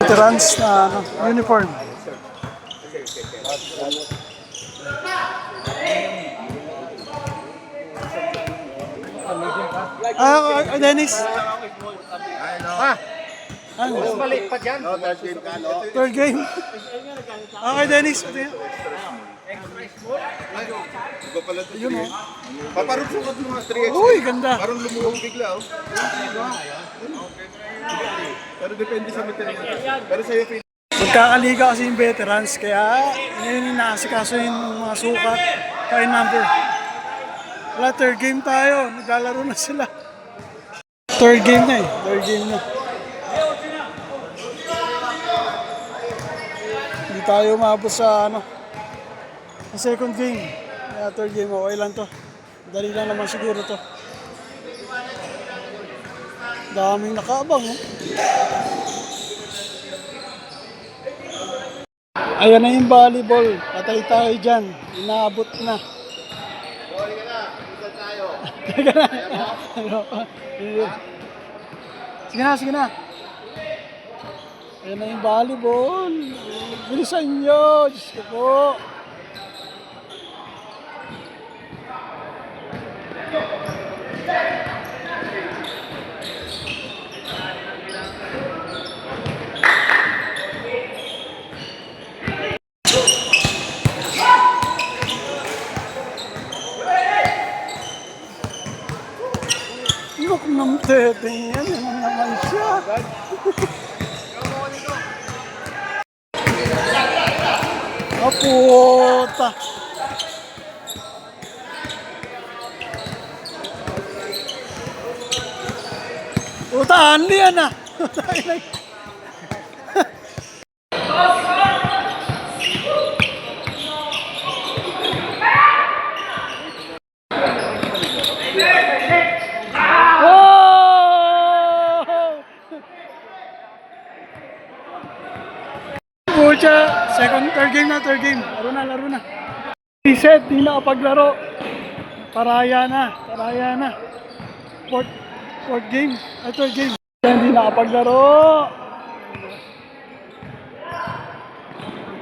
veterans na uniform. Dennis. Mas maliit pa dyan. Third game. Okay, Dennis. Ito yan. Yun o. Paparusukot mo mga 3x. Uy, ganda. Parang lumuhog bigla, oh. Pero depende sa material. Pero sa'yo, Magkakaliga kasi yung veterans, kaya ngayon inaasikaso yung mga sukat, kaya number. Wala, third game tayo. Naglalaro na sila. Third game na eh. Third game na. Hindi tayo maabot sa sa second game. Kaya third game, okay lang to. Dali lang naman siguro to. Daming nakaabang, oh. Ayan na yung volleyball. Patay tayo dyan. Inaabot na. Sige na. Sige na, sige na. Ayan na yung volleyball. Bilisan nyo. Diyos ko po. Look ng tete. Yan naman siya. Puta. Puta, Andy yan ah. Pucha, third game na, third game. Laro na. Reset, di nakapaglaro. Paraya na. Fourth game, third game. Hindi nakapaglaro.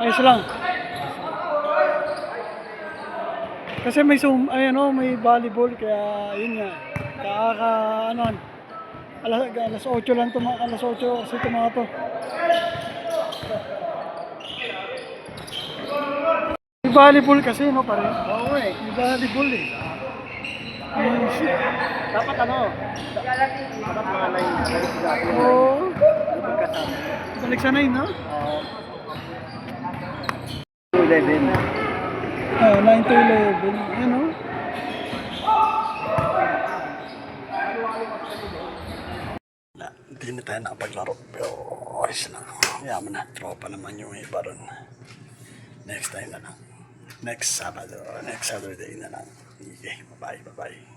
Ayos lang. Kasi may may volleyball, kaya yun nga. Alas 8 lang alas 8 kasi mga to. May volleyball kasi, no, pare? Oo eh. May volleyball eh. Dapat dapat mga line. Oo. Balik sa 9, no? 11. 9 to 11. Yan, no? Hindi na tayo nakapaglaro. Pero, ayos lang. Yaman na. Tropa naman yung iba ron. Next time na lang. Next Saturday na lang. Okay, bye-bye.